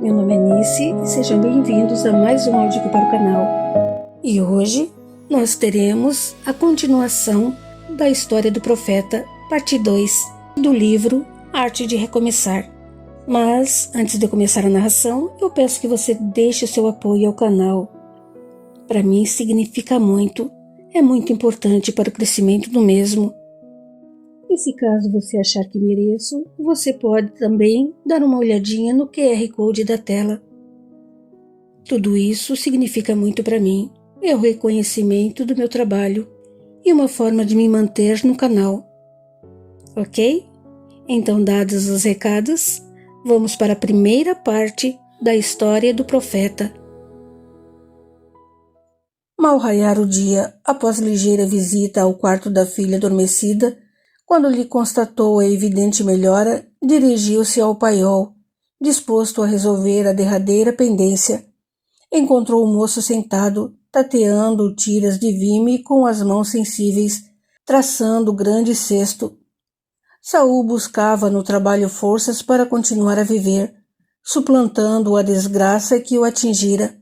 Meu nome é Nice e sejam bem-vindos a mais um áudio aqui para o canal. E hoje nós teremos a continuação da história do profeta, parte 2, do livro Arte de Recomeçar. Mas, antes de eu começar a narração, eu peço que você deixe o seu apoio ao canal. Para mim significa muito, é muito importante para o crescimento do mesmo. E se caso você achar que mereço, você pode também dar uma olhadinha no QR Code da tela. Tudo isso significa muito para mim, é o reconhecimento do meu trabalho e uma forma de me manter no canal. Ok? Então, dados os recados, vamos para a primeira parte da história do profeta. Mal raiar o dia, após ligeira visita ao quarto da filha adormecida, quando lhe constatou a evidente melhora, dirigiu-se ao paiol, disposto a resolver a derradeira pendência. Encontrou o moço sentado, tateando tiras de vime com as mãos sensíveis, traçando o grande cesto. Saul buscava no trabalho forças para continuar a viver, suplantando a desgraça que o atingira.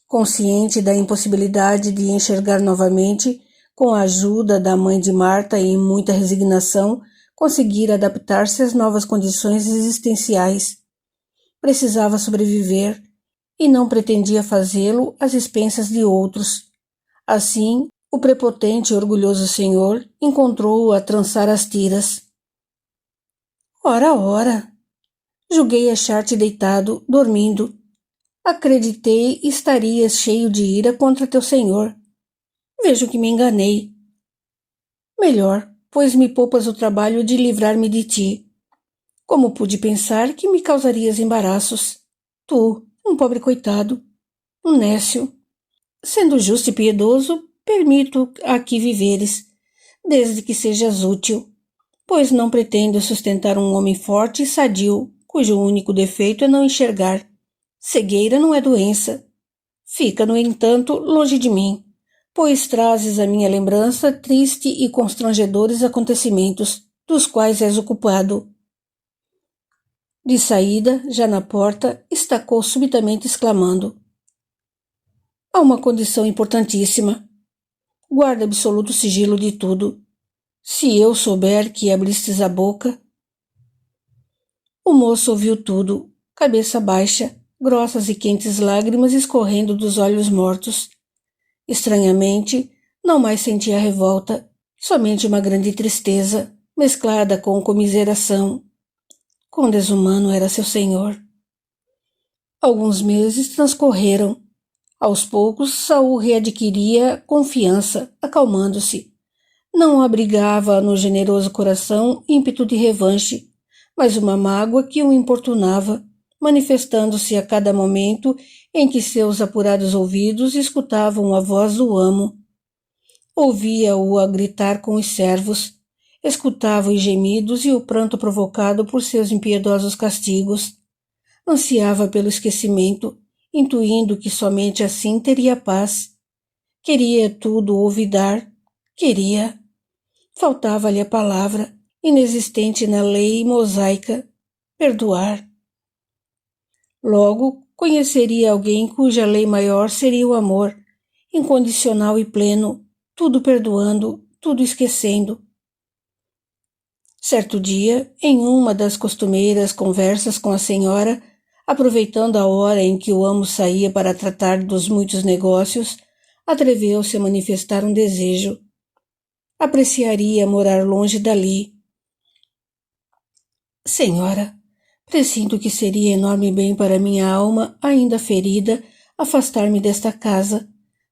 Consciente da impossibilidade de enxergar novamente, com a ajuda da mãe de Marta e muita resignação, conseguira adaptar-se às novas condições existenciais. Precisava sobreviver e não pretendia fazê-lo às expensas de outros. Assim, o prepotente e orgulhoso senhor encontrou-o a trançar as tiras. Ora, ora! Julguei achar-te deitado, dormindo. Acreditei estarias cheio de ira contra teu senhor. Vejo que me enganei. Melhor, pois me poupas o trabalho de livrar-me de ti. Como pude pensar que me causarias embaraços? Tu, um pobre coitado, um nécio. Sendo justo e piedoso, permito aqui viveres, desde que sejas útil, pois não pretendo sustentar um homem forte e sadio, cujo único defeito é não enxergar. Cegueira não é doença. Fica, no entanto, longe de mim, pois trazes à minha lembrança triste e constrangedores acontecimentos, dos quais és o culpado. De saída, já na porta, estacou subitamente exclamando: há uma condição importantíssima. Guarda absoluto sigilo de tudo. Se eu souber que abristes a boca... O moço ouviu tudo, cabeça baixa, grossas e quentes lágrimas escorrendo dos olhos mortos. Estranhamente, não mais sentia revolta, somente uma grande tristeza, mesclada com comiseração. Quão desumano era seu senhor! Alguns meses transcorreram. Aos poucos, Saul readquiria confiança, acalmando-se. Não abrigava no generoso coração ímpeto de revanche, mas uma mágoa que o importunava, manifestando-se a cada momento em que seus apurados ouvidos escutavam a voz do amo. Ouvia-o a gritar com os servos, escutava os gemidos e o pranto provocado por seus impiedosos castigos. Ansiava pelo esquecimento, intuindo que somente assim teria paz. Queria tudo olvidar, queria. Faltava-lhe a palavra, inexistente na lei mosaica, perdoar. Logo, conheceria alguém cuja lei maior seria o amor, incondicional e pleno, tudo perdoando, tudo esquecendo. Certo dia, em uma das costumeiras conversas com a senhora, aproveitando a hora em que o amo saía para tratar dos muitos negócios, atreveu-se a manifestar um desejo. Apreciaria morar longe dali. Senhora, presinto que seria enorme bem para minha alma, ainda ferida, afastar-me desta casa,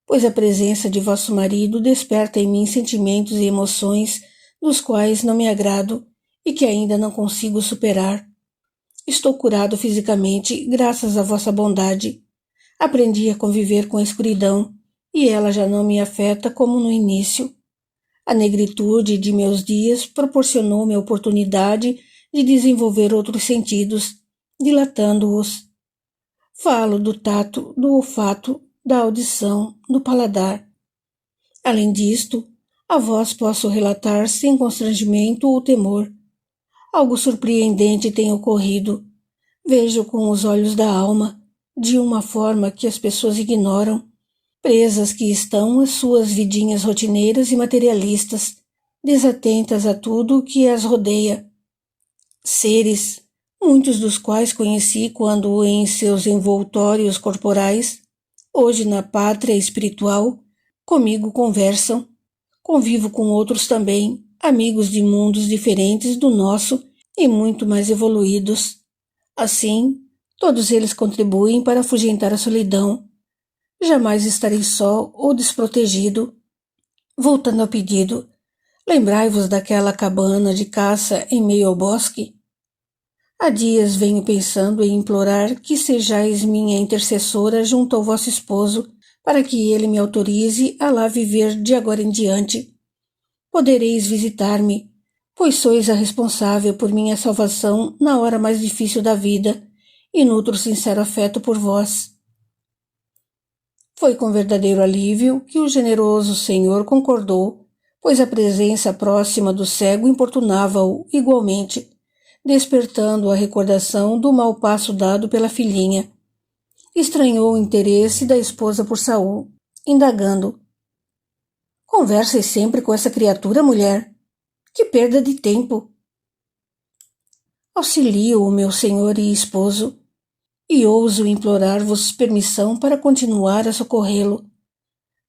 pois a presença de vosso marido desperta em mim sentimentos e emoções dos quais não me agrado e que ainda não consigo superar. Estou curado fisicamente, graças à vossa bondade. Aprendi a conviver com a escuridão, e ela já não me afeta como no início. A negritude de meus dias proporcionou-me a oportunidade de desenvolver outros sentidos, dilatando-os. Falo do tato, do olfato, da audição, do paladar. Além disto, a vós posso relatar sem constrangimento ou temor. Algo surpreendente tem ocorrido. Vejo com os olhos da alma, de uma forma que as pessoas ignoram, presas que estão às suas vidinhas rotineiras e materialistas, desatentas a tudo o que as rodeia. Seres, muitos dos quais conheci quando em seus envoltórios corporais, hoje na pátria espiritual, comigo conversam. Convivo com outros também, amigos de mundos diferentes do nosso e muito mais evoluídos. Assim, todos eles contribuem para afugentar a solidão. Jamais estarei só ou desprotegido. Voltando ao pedido, lembrai-vos daquela cabana de caça em meio ao bosque? Há dias venho pensando em implorar que sejais minha intercessora junto ao vosso esposo, para que ele me autorize a lá viver de agora em diante. Podereis visitar-me, pois sois a responsável por minha salvação na hora mais difícil da vida, e nutro sincero afeto por vós. Foi com verdadeiro alívio que o generoso senhor concordou, pois a presença próxima do cego importunava-o igualmente, despertando a recordação do mau passo dado pela filhinha. Estranhou o interesse da esposa por Saul, indagando: conversas sempre com essa criatura, mulher? Que perda de tempo! Auxilio-o, meu senhor e esposo, e ouso implorar-vos permissão para continuar a socorrê-lo.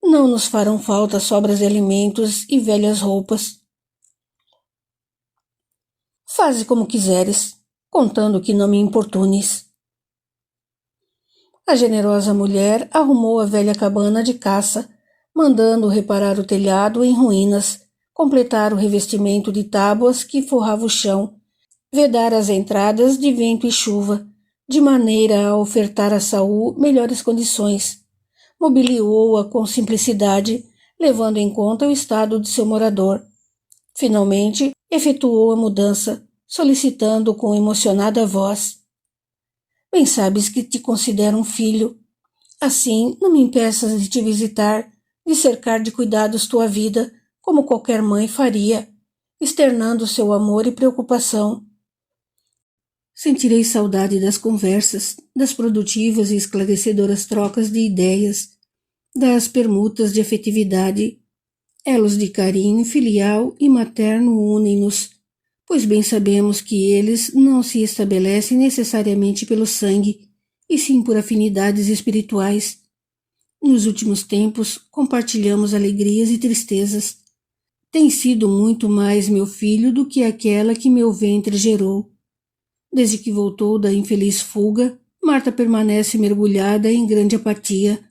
Não nos farão falta sobras de alimentos e velhas roupas. Faze como quiseres, contando que não me importunes. A generosa mulher arrumou a velha cabana de caça, mandando reparar o telhado em ruínas, completar o revestimento de tábuas que forrava o chão, vedar as entradas de vento e chuva, de maneira a ofertar a Saul melhores condições. Mobiliou-a com simplicidade, levando em conta o estado de seu morador. Finalmente, efetuou a mudança, solicitando com emocionada voz: bem sabes que te considero um filho. Assim, não me impeças de te visitar, de cercar de cuidados tua vida, como qualquer mãe faria, externando seu amor e preocupação. Sentirei saudade das conversas, das produtivas e esclarecedoras trocas de ideias, das permutas de afetividade. Elos de carinho filial e materno unem-nos, pois bem sabemos que eles não se estabelecem necessariamente pelo sangue, e sim por afinidades espirituais. Nos últimos tempos, compartilhamos alegrias e tristezas. Tem sido muito mais meu filho do que aquela que meu ventre gerou. Desde que voltou da infeliz fuga, Marta permanece mergulhada em grande apatia,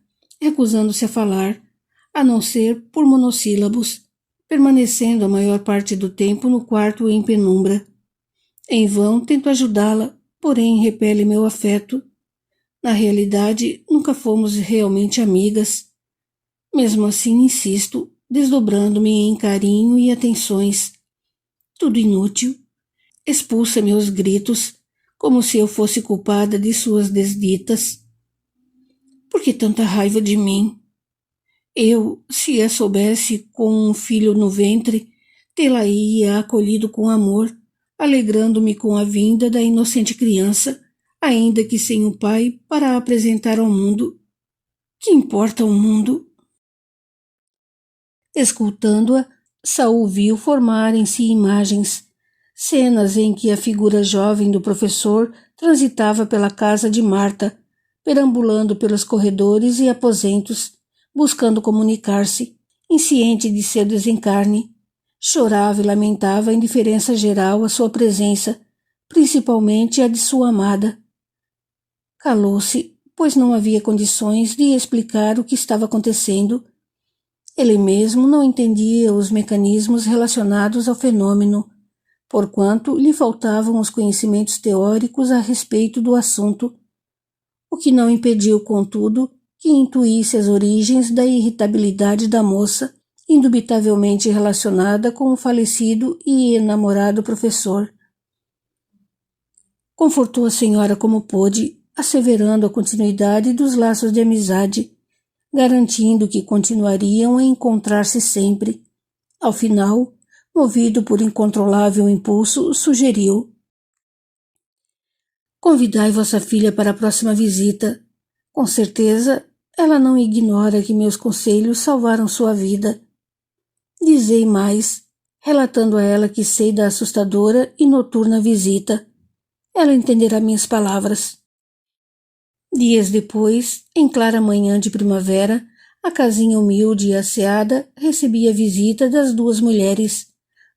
recusando-se a falar, a não ser por monossílabos, permanecendo a maior parte do tempo no quarto em penumbra. Em vão tento ajudá-la, porém repele meu afeto. Na realidade, nunca fomos realmente amigas. Mesmo assim insisto, desdobrando-me em carinho e atenções. Tudo inútil. Expulsa meus gritos, como se eu fosse culpada de suas desditas. Por que tanta raiva de mim? Eu, se a soubesse com um filho no ventre, tê-la-ia acolhido com amor, alegrando-me com a vinda da inocente criança, ainda que sem um pai para a apresentar ao mundo. Que importa o mundo? Escutando-a, Saul viu formarem-se imagens, cenas em que a figura jovem do professor transitava pela casa de Marta, perambulando pelos corredores e aposentos, buscando comunicar-se, insciente de seu desencarne. Chorava e lamentava a indiferença geral à sua presença, principalmente a de sua amada. Calou-se, pois não havia condições de explicar o que estava acontecendo. Ele mesmo não entendia os mecanismos relacionados ao fenômeno, porquanto lhe faltavam os conhecimentos teóricos a respeito do assunto, o que não impediu, contudo, que intuísse as origens da irritabilidade da moça, indubitavelmente relacionada com o falecido e enamorado professor. Confortou a senhora como pôde, asseverando a continuidade dos laços de amizade, garantindo que continuariam a encontrar-se sempre. Ao final, movido por incontrolável impulso, sugeriu: Convidai vossa filha para a próxima visita. Com certeza, ela não ignora que meus conselhos salvaram sua vida. Dizei mais, relatando a ela que sei da assustadora e noturna visita. Ela entenderá minhas palavras. Dias depois, em clara manhã de primavera, a casinha humilde e asseada recebia a visita das duas mulheres.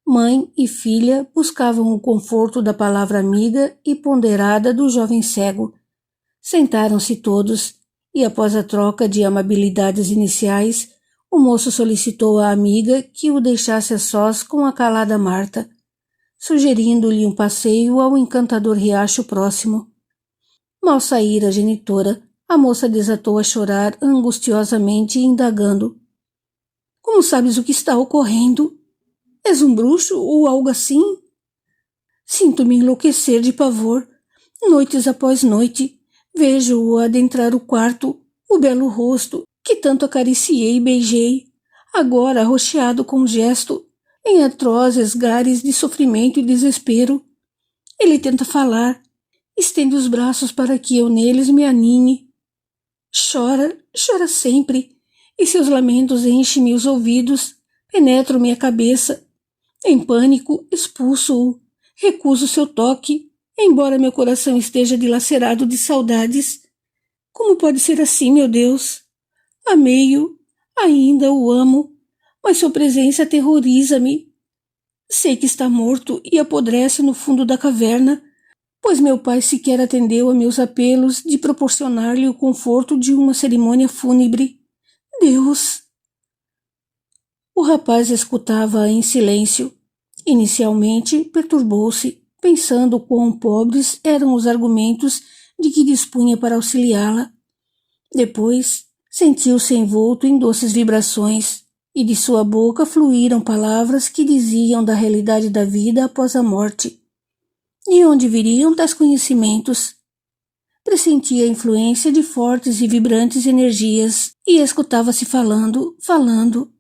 Mãe e filha buscavam o conforto da palavra amiga e ponderada do jovem cego. Sentaram-se todos, e após a troca de amabilidades iniciais, o moço solicitou à amiga que o deixasse a sós com a calada Marta, sugerindo-lhe um passeio ao encantador riacho próximo. Mal saíra a genitora, a moça desatou a chorar angustiosamente, indagando: Como sabes o que está ocorrendo? És um bruxo ou algo assim? Sinto-me enlouquecer de pavor. Noites após noite, vejo-o adentrar o quarto, o belo rosto, que tanto acariciei e beijei, agora arroxeado com gesto, em atrozes gares de sofrimento e desespero. Ele tenta falar, estende os braços para que eu neles me aninhe. Chora, chora sempre, e seus lamentos enchem-me os ouvidos, penetram minha cabeça. Em pânico, expulso-o, recuso seu toque, embora meu coração esteja dilacerado de saudades. Como pode ser assim, meu Deus? Amei-o, ainda o amo, mas sua presença aterroriza-me. Sei que está morto e apodrece no fundo da caverna, pois meu pai sequer atendeu a meus apelos de proporcionar-lhe o conforto de uma cerimônia fúnebre. Deus! O rapaz escutava em silêncio. Inicialmente perturbou-se, pensando quão pobres eram os argumentos de que dispunha para auxiliá-la. Depois, sentiu-se envolto em doces vibrações, e de sua boca fluíram palavras que diziam da realidade da vida após a morte. De onde viriam tais conhecimentos? Pressentia a influência de fortes e vibrantes energias e escutava-se falando.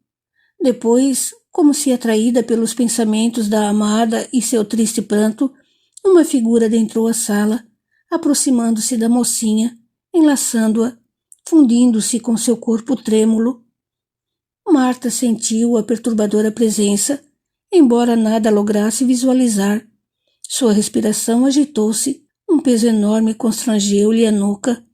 Depois, como se atraída pelos pensamentos da amada e seu triste pranto, uma figura adentrou a sala, aproximando-se da mocinha, enlaçando-a, fundindo-se com seu corpo trêmulo. Marta sentiu a perturbadora presença, embora nada lograsse visualizar. Sua respiração agitou-se, um peso enorme constrangeu-lhe a nuca.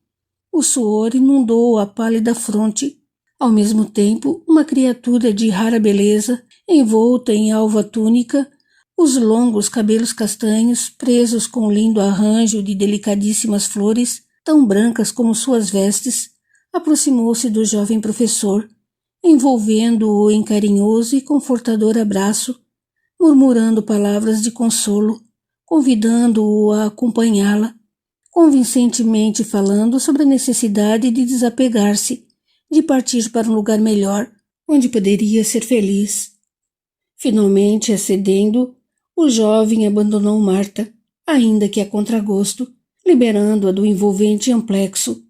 O suor inundou a pálida fronte. Ao mesmo tempo, uma criatura de rara beleza, envolta em alva túnica, os longos cabelos castanhos presos com lindo arranjo de delicadíssimas flores, tão brancas como suas vestes, aproximou-se do jovem professor, envolvendo-o em carinhoso e confortador abraço, murmurando palavras de consolo, convidando-o a acompanhá-la, convincentemente falando sobre a necessidade de desapegar-se, de partir para um lugar melhor, onde poderia ser feliz. Finalmente, acedendo, o jovem abandonou Marta, ainda que a contragosto, liberando-a do envolvente amplexo,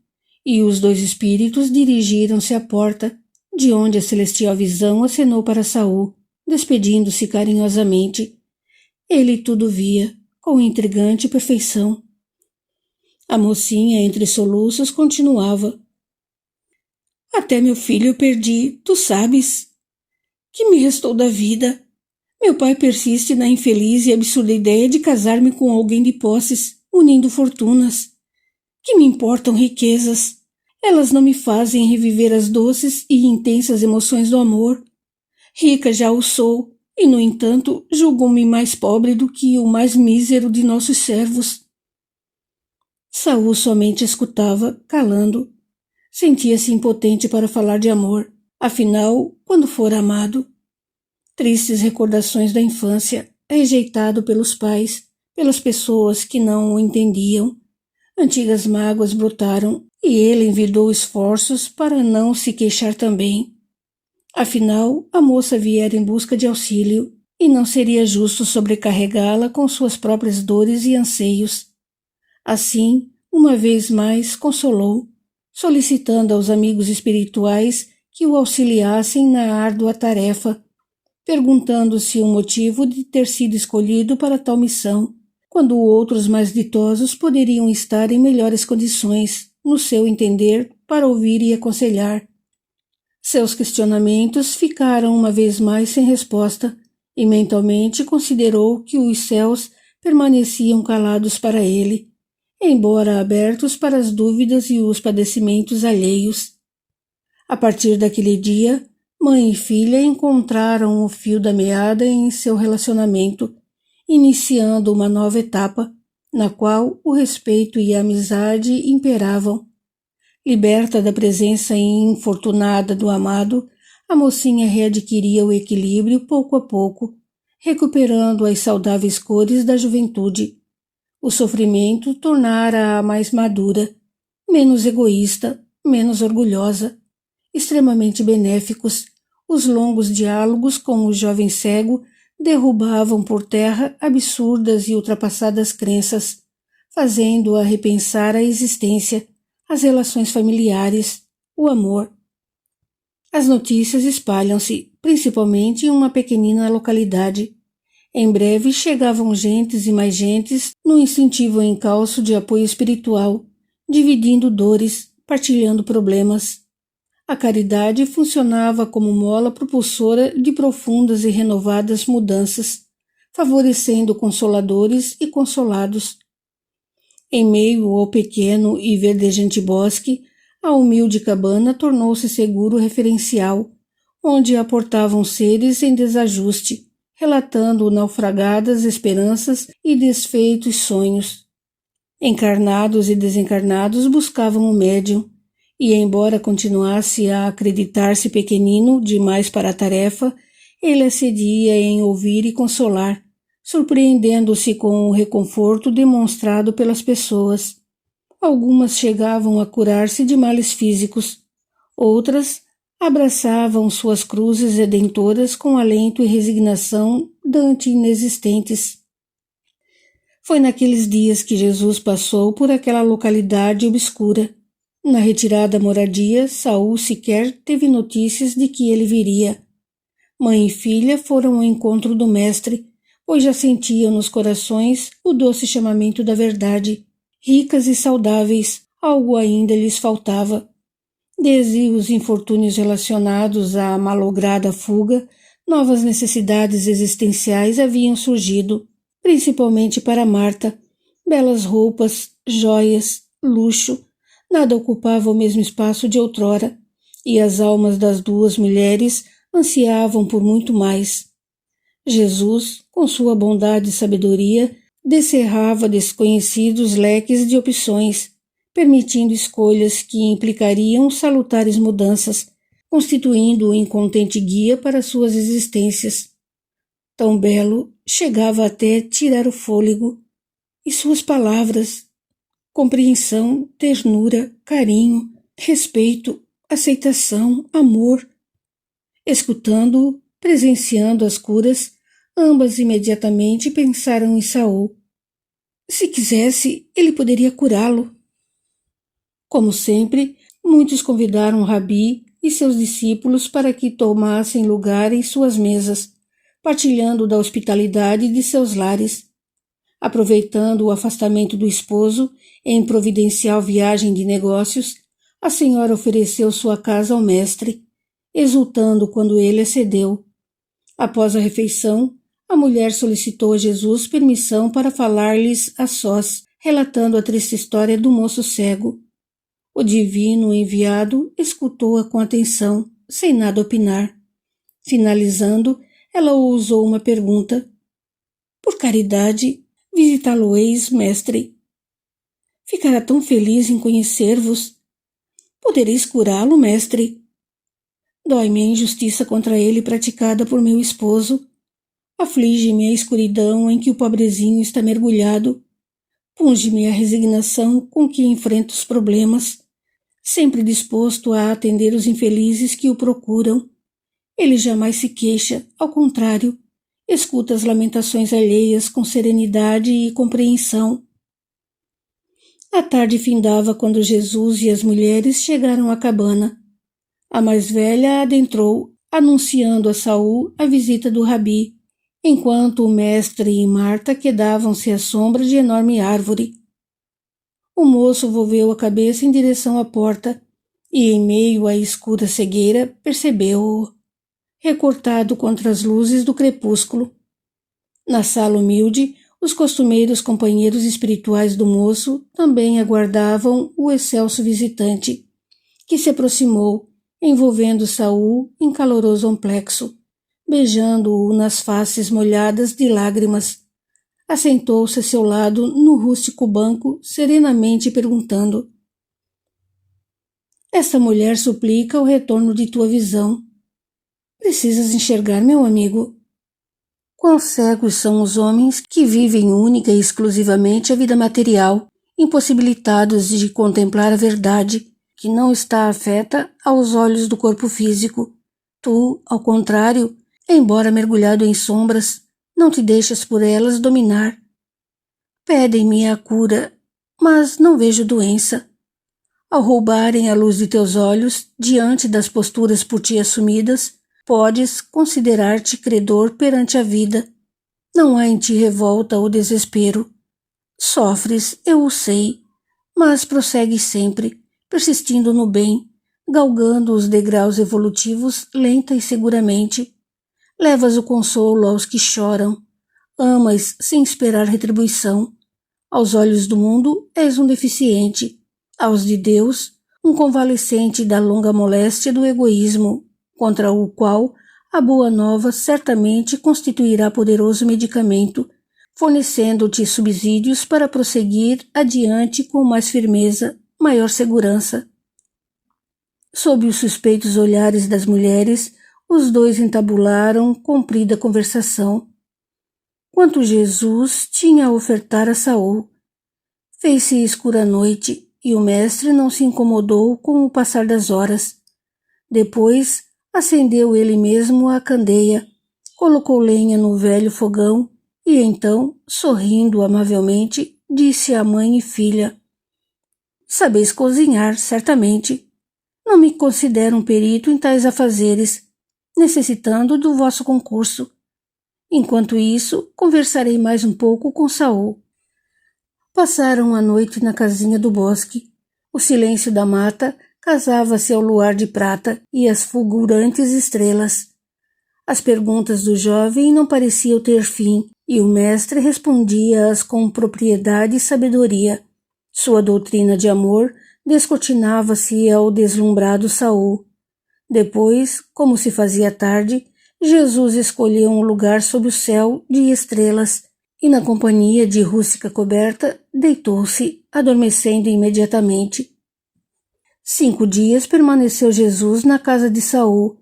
e os dois espíritos dirigiram-se à porta, de onde a celestial visão acenou para Saul, despedindo-se carinhosamente. Ele tudo via, com intrigante perfeição. A mocinha, entre soluços, continuava: Até meu filho eu perdi, tu sabes? Que me restou da vida? Meu pai persiste na infeliz e absurda ideia de casar-me com alguém de posses, unindo fortunas. Que me importam riquezas? Elas não me fazem reviver as doces e intensas emoções do amor. Rica já o sou, e no entanto julgo-me mais pobre do que o mais mísero de nossos servos. Saul somente escutava, calando. Sentia-se impotente para falar de amor, afinal, quando fora amado. Tristes recordações da infância, rejeitado pelos pais, pelas pessoas que não o entendiam. Antigas mágoas brotaram e ele envidou esforços para não se queixar também. Afinal, a moça viera em busca de auxílio e não seria justo sobrecarregá-la com suas próprias dores e anseios. Assim, uma vez mais, consolou, solicitando aos amigos espirituais que o auxiliassem na árdua tarefa, perguntando-se o motivo de ter sido escolhido para tal missão, quando outros mais ditosos poderiam estar em melhores condições, no seu entender, para ouvir e aconselhar. Seus questionamentos ficaram uma vez mais sem resposta, e mentalmente considerou que os céus permaneciam calados para ele, embora abertos para as dúvidas e os padecimentos alheios. A partir daquele dia, mãe e filha encontraram o fio da meada em seu relacionamento, iniciando uma nova etapa, na qual o respeito e a amizade imperavam. Liberta da presença infortunada do amado, a mocinha readquiria o equilíbrio pouco a pouco, recuperando as saudáveis cores da juventude. O sofrimento tornara-a mais madura, menos egoísta, menos orgulhosa. Extremamente benéficos, os longos diálogos com o jovem cego derrubavam por terra absurdas e ultrapassadas crenças, fazendo-a repensar a existência, as relações familiares, o amor. As notícias espalham-se, principalmente em uma pequenina localidade. Em breve chegavam gentes e mais gentes no instintivo encalço de apoio espiritual, dividindo dores, partilhando problemas. A caridade funcionava como mola propulsora de profundas e renovadas mudanças, favorecendo consoladores e consolados. Em meio ao pequeno e verdejante bosque, a humilde cabana tornou-se seguro referencial, onde aportavam seres em desajuste, relatando naufragadas esperanças e desfeitos sonhos. Encarnados e desencarnados buscavam o médium, e embora continuasse a acreditar-se pequenino demais para a tarefa, ele acedia em ouvir e consolar, surpreendendo-se com o reconforto demonstrado pelas pessoas. Algumas chegavam a curar-se de males físicos, outras abraçavam suas cruzes redentoras com alento e resignação dante inexistentes. Foi naqueles dias que Jesus passou por aquela localidade obscura. Na retirada moradia, Saul sequer teve notícias de que ele viria. Mãe e filha foram ao encontro do Mestre, pois já sentiam nos corações o doce chamamento da verdade. Ricas e saudáveis, algo ainda lhes faltava. Desde os infortúnios relacionados à malograda fuga, novas necessidades existenciais haviam surgido, principalmente para Marta. Belas roupas, joias, luxo, nada ocupava o mesmo espaço de outrora, e as almas das duas mulheres ansiavam por muito mais. Jesus, com sua bondade e sabedoria, descerrava desconhecidos leques de opções, permitindo escolhas que implicariam salutares mudanças, constituindo um incontente guia para suas existências. Tão belo, chegava até tirar o fôlego, e suas palavras, compreensão, ternura, carinho, respeito, aceitação, amor. Escutando-o, presenciando as curas, ambas imediatamente pensaram em Saul. Se quisesse, ele poderia curá-lo. Como sempre, muitos convidaram Rabi e seus discípulos para que tomassem lugar em suas mesas, partilhando da hospitalidade de seus lares. Aproveitando o afastamento do esposo em providencial viagem de negócios, a senhora ofereceu sua casa ao mestre, exultando quando ele acedeu. Após a refeição, a mulher solicitou a Jesus permissão para falar-lhes a sós, relatando a triste história do moço cego. O divino enviado escutou-a com atenção, sem nada opinar. Finalizando, ela ousou uma pergunta. Por caridade, visitá-lo-eis, mestre. Ficará tão feliz em conhecer-vos. Podereis curá-lo, mestre? Dói-me a injustiça contra ele praticada por meu esposo. Aflige-me a escuridão em que o pobrezinho está mergulhado. Punge-me a resignação com que enfrenta os problemas, sempre disposto a atender os infelizes que o procuram. Ele jamais se queixa, ao contrário, escuta as lamentações alheias com serenidade e compreensão. A tarde findava quando Jesus e as mulheres chegaram à cabana. A mais velha adentrou, anunciando a Saul a visita do Rabi, enquanto o mestre e Marta quedavam-se à sombra de enorme árvore. O moço volveu a cabeça em direção à porta e, em meio à escura cegueira, percebeu-o, recortado contra as luzes do crepúsculo. Na sala humilde, os costumeiros companheiros espirituais do moço também aguardavam o excelso visitante, que se aproximou, envolvendo Saul em caloroso amplexo, beijando-o nas faces molhadas de lágrimas. Assentou-se a seu lado no rústico banco, serenamente perguntando: Esta mulher suplica o retorno de tua visão. Precisas enxergar, meu amigo. Quão cegos são os homens que vivem única e exclusivamente a vida material, impossibilitados de contemplar a verdade, que não está afeta aos olhos do corpo físico. Tu, ao contrário, embora mergulhado em sombras, não te deixas por elas dominar. Pedem-me a cura, mas não vejo doença. Ao roubarem a luz de teus olhos, diante das posturas por ti assumidas, podes considerar-te credor perante a vida. Não há em ti revolta ou desespero. Sofres, eu o sei, mas prossegues sempre, persistindo no bem, galgando os degraus evolutivos lenta e seguramente. Levas o consolo aos que choram, amas sem esperar retribuição. Aos olhos do mundo és um deficiente, aos de Deus, um convalescente da longa moléstia do egoísmo, contra o qual a boa nova certamente constituirá poderoso medicamento, fornecendo-te subsídios para prosseguir adiante com mais firmeza, maior segurança. Sob os suspeitos olhares das mulheres, os dois entabularam comprida conversação. Quanto Jesus tinha a ofertar a Saul. Fez-se escura a noite, e o mestre não se incomodou com o passar das horas. Depois, acendeu ele mesmo a candeia, colocou lenha no velho fogão e então, sorrindo amavelmente, disse à mãe e filha: Sabeis cozinhar, certamente. Não me considero um perito em tais afazeres, necessitando do vosso concurso. Enquanto isso, conversarei mais um pouco com Saul. Passaram a noite na casinha do bosque. O silêncio da mata casava-se ao luar de prata e às fulgurantes estrelas. As perguntas do jovem não pareciam ter fim, e o mestre respondia-as com propriedade e sabedoria. Sua doutrina de amor descortinava-se ao deslumbrado Saul. Depois, como se fazia tarde, Jesus escolheu um lugar sob o céu de estrelas e, na companhia de rústica coberta, deitou-se, adormecendo imediatamente. 5 dias permaneceu Jesus na casa de Saul.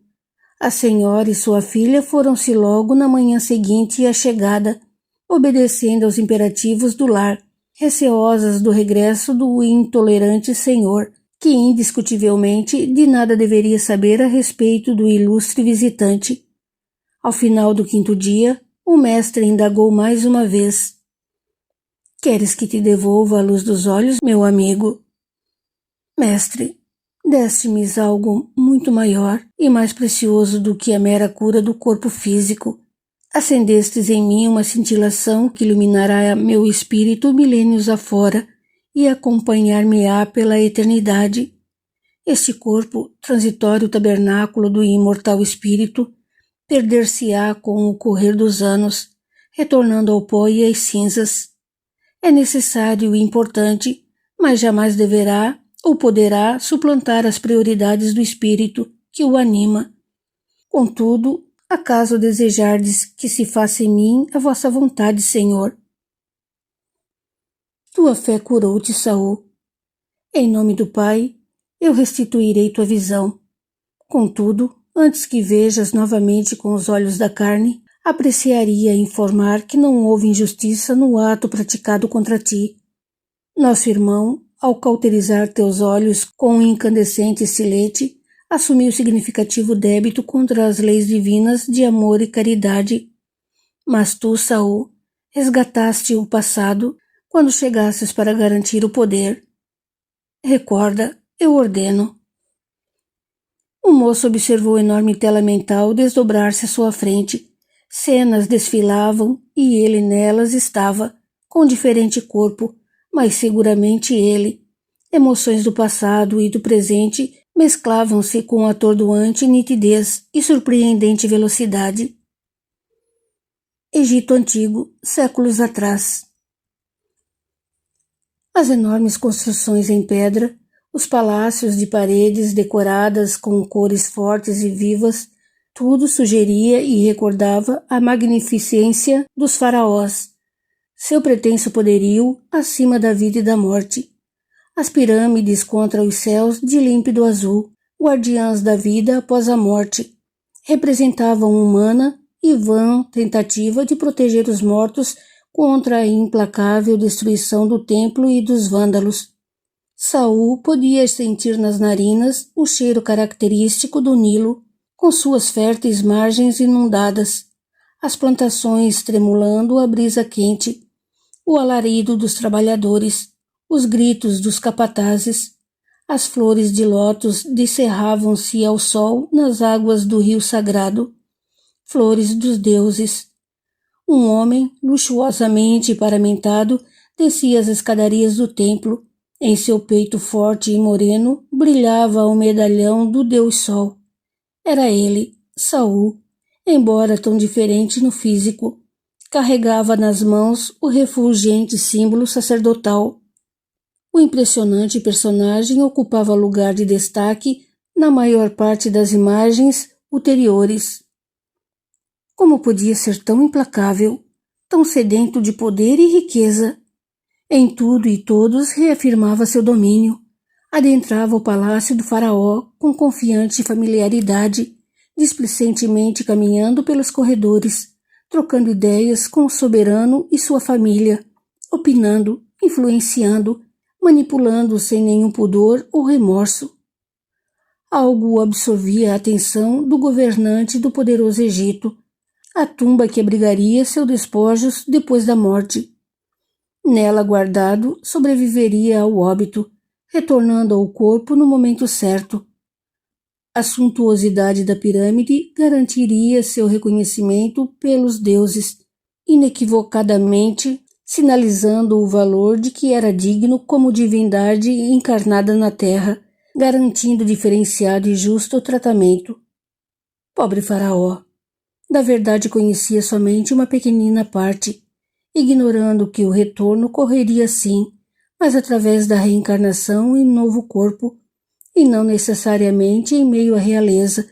A senhora e sua filha foram-se logo na manhã seguinte à chegada, obedecendo aos imperativos do lar, receosas do regresso do intolerante senhor, que indiscutivelmente de nada deveria saber a respeito do ilustre visitante. Ao final do 5º dia, o mestre indagou mais uma vez: Queres que te devolva a luz dos olhos, meu amigo? Mestre, deste-me algo muito maior e mais precioso do que a mera cura do corpo físico. Acendestes em mim uma cintilação que iluminará meu espírito milênios afora e acompanhar-me-á pela eternidade. Este corpo, transitório tabernáculo do imortal espírito, perder-se-á com o correr dos anos, retornando ao pó e às cinzas. É necessário e importante, mas jamais deverá ou poderá suplantar as prioridades do espírito que o anima. Contudo, acaso desejardes que se faça em mim a vossa vontade, Senhor? Tua fé curou-te, Saul. Em nome do Pai, eu restituirei tua visão. Contudo, antes que vejas novamente com os olhos da carne, apreciaria informar que não houve injustiça no ato praticado contra ti. Nosso irmão, ao cauterizar teus olhos com um incandescente estilete, assumiu significativo débito contra as leis divinas de amor e caridade. Mas tu, Saul, resgataste o passado quando chegasses para garantir o poder. Recorda, eu ordeno. O moço observou a enorme tela mental desdobrar-se à sua frente, Cenas desfilavam e ele nelas estava, com diferente corpo, mas seguramente ele. Emoções do passado e do presente mesclavam-se com atordoante nitidez e surpreendente velocidade. Egito Antigo, séculos atrás. As enormes construções em pedra, os palácios de paredes decoradas com cores fortes e vivas, tudo sugeria e recordava a magnificência dos faraós, seu pretenso poderio acima da vida e da morte. As pirâmides contra os céus de límpido azul, guardiãs da vida após a morte, representavam humana e vã tentativa de proteger os mortos contra a implacável destruição do templo e dos vândalos. Saul podia sentir nas narinas o cheiro característico do Nilo, com suas férteis margens inundadas, as plantações tremulando à brisa quente, o alarido dos trabalhadores, os gritos dos capatazes. As flores de lótus descerravam-se ao sol nas águas do rio sagrado, flores dos deuses. Um homem, luxuosamente paramentado, descia as escadarias do templo. Em seu peito forte e moreno brilhava o medalhão do Deus Sol. Era ele, Saul, embora tão diferente no físico. Carregava nas mãos o refulgente símbolo sacerdotal. O impressionante personagem ocupava lugar de destaque na maior parte das imagens ulteriores. Como podia ser tão implacável, tão sedento de poder e riqueza? Em tudo e todos reafirmava seu domínio. Adentrava o palácio do faraó com confiante familiaridade, displicentemente caminhando pelos corredores, trocando ideias com o soberano e sua família, opinando, influenciando, manipulando sem nenhum pudor ou remorso. Algo o absorvia a atenção do governante do poderoso Egito, a tumba que abrigaria seus despojos depois da morte. Nela guardado, sobreviveria ao óbito, retornando ao corpo no momento certo. A suntuosidade da pirâmide garantiria seu reconhecimento pelos deuses, inequivocadamente sinalizando o valor de que era digno como divindade encarnada na terra, garantindo diferenciado e justo tratamento. Pobre faraó! Da verdade conhecia somente uma pequenina parte, ignorando que o retorno correria sim, mas através da reencarnação em novo corpo, e não necessariamente em meio à realeza.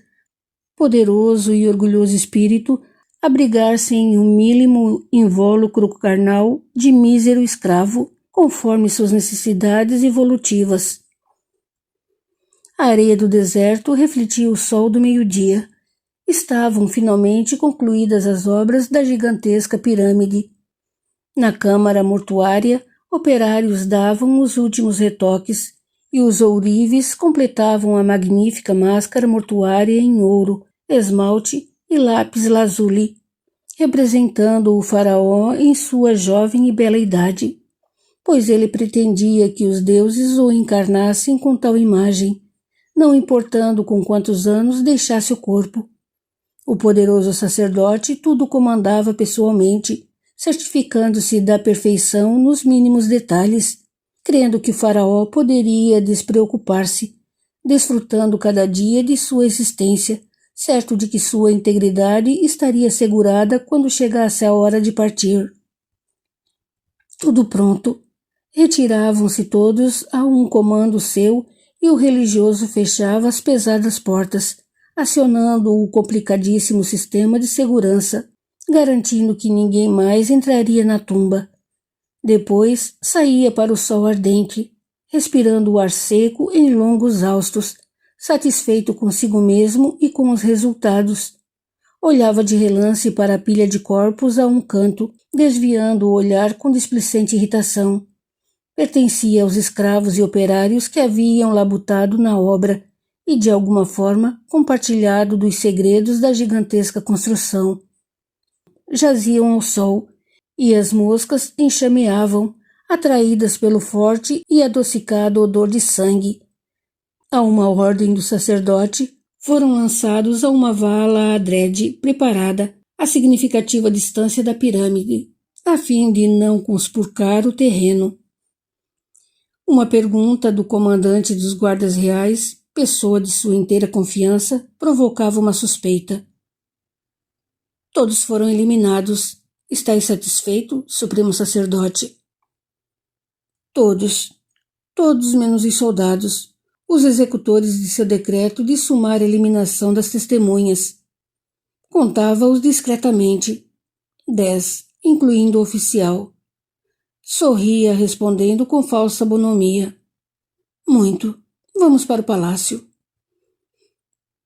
Poderoso e orgulhoso espírito, abrigar-se em um mínimo invólucro carnal de mísero escravo, conforme suas necessidades evolutivas. A areia do deserto refletia o sol do meio-dia. Estavam finalmente concluídas as obras da gigantesca pirâmide. Na câmara mortuária, operários davam os últimos retoques e os ourives completavam a magnífica máscara mortuária em ouro, esmalte e lápis lazuli, representando o faraó em sua jovem e bela idade, pois ele pretendia que os deuses o encarnassem com tal imagem, não importando com quantos anos deixasse o corpo. O poderoso sacerdote tudo comandava pessoalmente, certificando-se da perfeição nos mínimos detalhes, crendo que o faraó poderia despreocupar-se, desfrutando cada dia de sua existência, certo de que sua integridade estaria assegurada quando chegasse a hora de partir. Tudo pronto. Retiravam-se todos a um comando seu e o religioso fechava as pesadas portas, acionando o complicadíssimo sistema de segurança, garantindo que ninguém mais entraria na tumba. Depois saía para o sol ardente, respirando o ar seco em longos haustos, satisfeito consigo mesmo e com os resultados. Olhava de relance para a pilha de corpos a um canto, desviando o olhar com displicente irritação. Pertencia aos escravos e operários que haviam labutado na obra e, de alguma forma, compartilhado dos segredos da gigantesca construção. Jaziam ao sol, e as moscas enxameavam, atraídas pelo forte e adocicado odor de sangue. A uma ordem do sacerdote, foram lançados a uma vala adrede preparada, a significativa distância da pirâmide, a fim de não conspurcar o terreno. Uma pergunta do comandante dos guardas reais, pessoa de sua inteira confiança, provocava uma suspeita. Todos foram eliminados. Estais satisfeito, Supremo Sacerdote? Todos menos os soldados, os executores de seu decreto de sumária eliminação das testemunhas. Contava-os discretamente. 10, incluindo o oficial. Sorria, respondendo com falsa bonomia. Muito. Vamos para o palácio.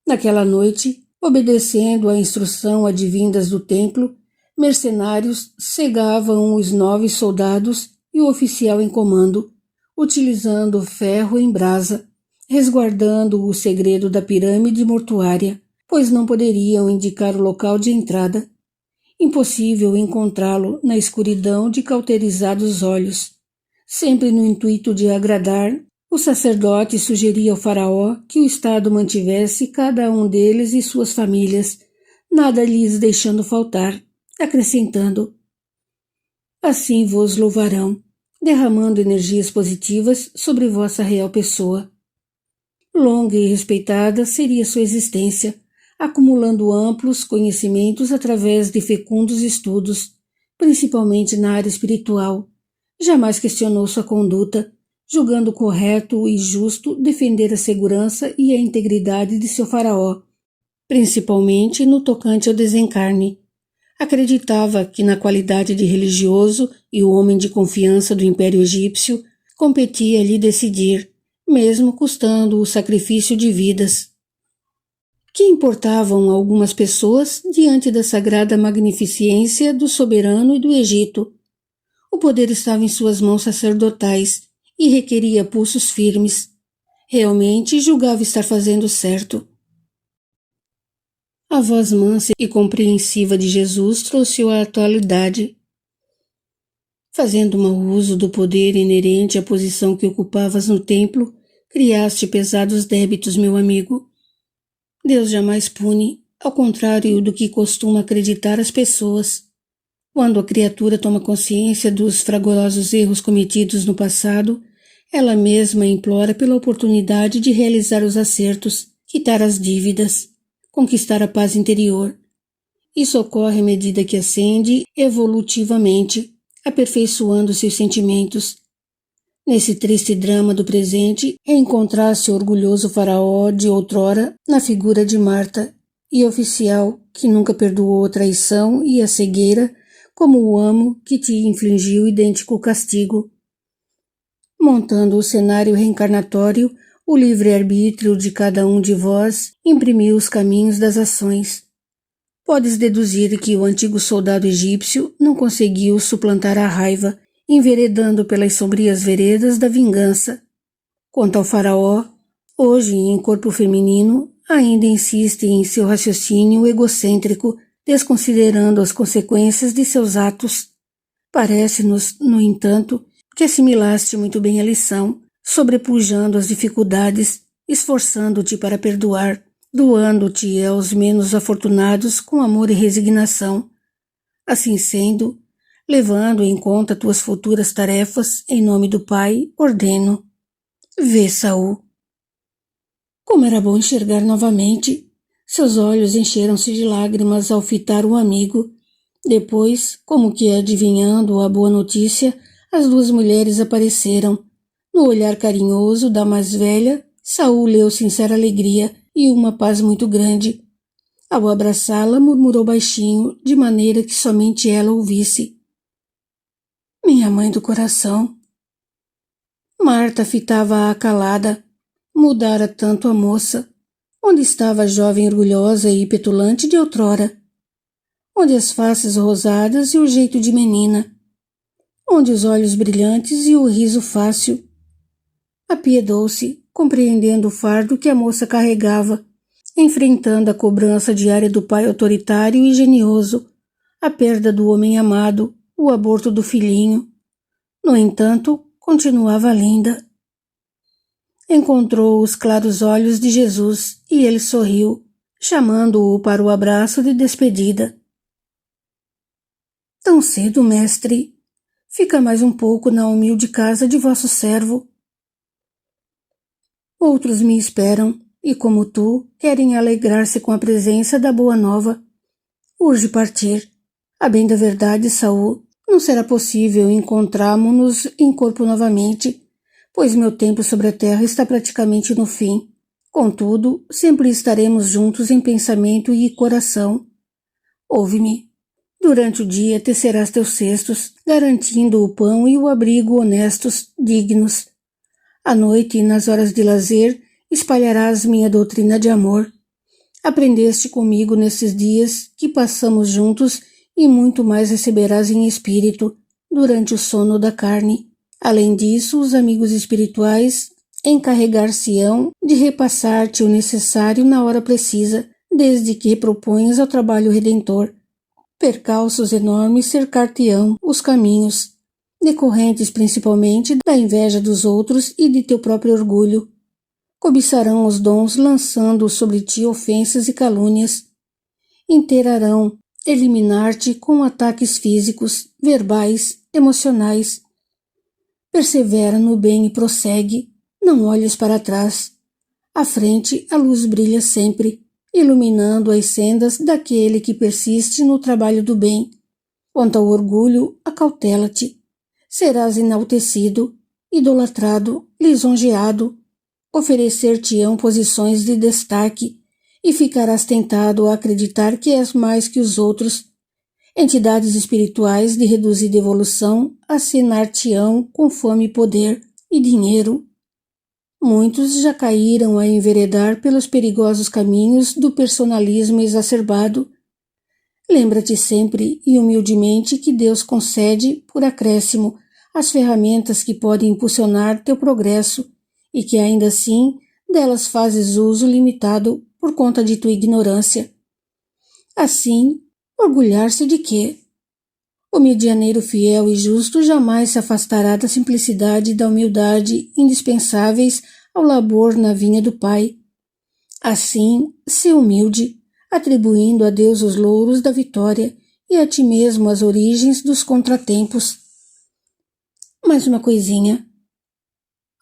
Naquela noite, obedecendo à instrução advindas do templo, mercenários cegavam os 9 soldados e o oficial em comando, utilizando ferro em brasa, resguardando o segredo da pirâmide mortuária, pois não poderiam indicar o local de entrada. Impossível encontrá-lo na escuridão de cauterizados olhos. Sempre no intuito de agradar, o sacerdote sugeria ao faraó que o Estado mantivesse cada um deles e suas famílias, nada lhes deixando faltar, acrescentando: assim vos louvarão, derramando energias positivas sobre vossa real pessoa. Longa e respeitada seria sua existência, acumulando amplos conhecimentos através de fecundos estudos, principalmente na área espiritual. Jamais questionou sua conduta, julgando correto e justo defender a segurança e a integridade de seu faraó, principalmente no tocante ao desencarne. Acreditava que na qualidade de religioso e o homem de confiança do Império Egípcio, competia lhe decidir, mesmo custando o sacrifício de vidas. Que importavam algumas pessoas diante da sagrada magnificência do soberano e do Egito? O poder estava em suas mãos sacerdotais e requeria pulsos firmes. Realmente julgava estar fazendo certo. A voz mansa e compreensiva de Jesus trouxe-o à atualidade. Fazendo mau uso do poder inerente à posição que ocupavas no templo, criaste pesados débitos, meu amigo. Deus jamais pune, ao contrário do que costuma acreditar as pessoas. Quando a criatura toma consciência dos fragorosos erros cometidos no passado, ela mesma implora pela oportunidade de realizar os acertos, quitar as dívidas, conquistar a paz interior. Isso ocorre à medida que ascende evolutivamente, aperfeiçoando seus sentimentos. Nesse triste drama do presente, encontrasse o orgulhoso faraó de outrora na figura de Marta, e oficial que nunca perdoou a traição e a cegueira, como o amo que te infligiu idêntico castigo. Montando o cenário reencarnatório, o livre-arbítrio de cada um de vós imprimiu os caminhos das ações. Podes deduzir que o antigo soldado egípcio não conseguiu suplantar a raiva, enveredando pelas sombrias veredas da vingança. Quanto ao faraó, hoje em corpo feminino, ainda insiste em seu raciocínio egocêntrico, desconsiderando as consequências de seus atos. Parece-nos, no entanto, que assimilaste muito bem a lição, sobrepujando as dificuldades, esforçando-te para perdoar, doando-te aos menos afortunados com amor e resignação. Assim sendo, levando em conta tuas futuras tarefas, em nome do Pai, ordeno. Vê, Saul. Como era bom enxergar novamente. Seus olhos encheram-se de lágrimas ao fitar o amigo. Depois, como que adivinhando a boa notícia, as 2 mulheres apareceram. No olhar carinhoso da mais velha, Saul leu sincera alegria e uma paz muito grande. Ao abraçá-la, murmurou baixinho, de maneira que somente ela ouvisse. Minha mãe do coração. Marta fitava-a calada. Mudara tanto a moça. Onde estava a jovem orgulhosa e petulante de outrora? Onde as faces rosadas e o jeito de menina? Onde os olhos brilhantes e o riso fácil? Apiedou-se, compreendendo o fardo que a moça carregava, enfrentando a cobrança diária do pai autoritário e genioso, a perda do homem amado, o aborto do filhinho. No entanto, continuava linda. Encontrou os claros olhos de Jesus e ele sorriu, chamando-o para o abraço de despedida. Tão cedo, mestre? Fica mais um pouco na humilde casa de vosso servo. Outros me esperam, e como tu, querem alegrar-se com a presença da boa nova. Urge partir. A bem da verdade, Saul, não será possível encontrarmos-nos em corpo novamente, pois meu tempo sobre a terra está praticamente no fim. Contudo, sempre estaremos juntos em pensamento e coração. Ouve-me. Durante o dia tecerás teus cestos, garantindo o pão e o abrigo honestos, dignos. À noite, nas horas de lazer, espalharás minha doutrina de amor. Aprendeste comigo nesses dias que passamos juntos e muito mais receberás em espírito durante o sono da carne. Além disso, os amigos espirituais encarregar-se-ão de repassar-te o necessário na hora precisa, desde que proponhas ao trabalho redentor. Percalços enormes cercar-te-ão os caminhos, decorrentes principalmente da inveja dos outros e de teu próprio orgulho. Cobiçarão os dons, lançando sobre ti ofensas e calúnias. Inteirarão eliminar-te com ataques físicos, verbais, emocionais. Persevera no bem e prossegue, não olhes para trás. À frente a luz brilha sempre, iluminando as sendas daquele que persiste no trabalho do bem. Quanto ao orgulho, acautela-te. Serás enaltecido, idolatrado, lisonjeado. Oferecer-te-ão posições de destaque e ficarás tentado a acreditar que és mais que os outros. Entidades espirituais de reduzida evolução assinar-te-ão com fome e poder e dinheiro. Muitos já caíram a enveredar pelos perigosos caminhos do personalismo exacerbado. Lembra-te sempre e humildemente que Deus concede, por acréscimo, as ferramentas que podem impulsionar teu progresso e que ainda assim delas fazes uso limitado por conta de tua ignorância. Assim, orgulhar-se de quê? O medianeiro fiel e justo jamais se afastará da simplicidade e da humildade indispensáveis ao labor na vinha do Pai. Assim, sê humilde, atribuindo a Deus os louros da vitória e a ti mesmo as origens dos contratempos. Mais uma coisinha.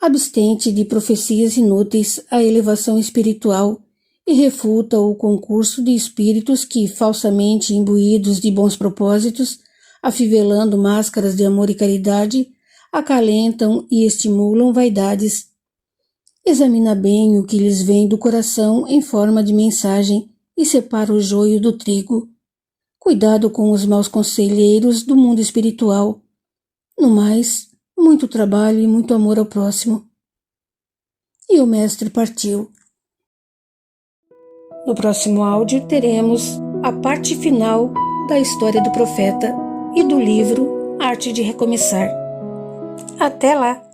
Abstente de profecias inúteis à elevação espiritual e refuta o concurso de espíritos que, falsamente imbuídos de bons propósitos, afivelando máscaras de amor e caridade, acalentam e estimulam vaidades. Examina bem o que lhes vem do coração em forma de mensagem e separa o joio do trigo. Cuidado com os maus conselheiros do mundo espiritual. No mais, muito trabalho e muito amor ao próximo. E o mestre partiu. No próximo áudio teremos a parte final da história do profeta e do livro Arte de Recomeçar. Até lá!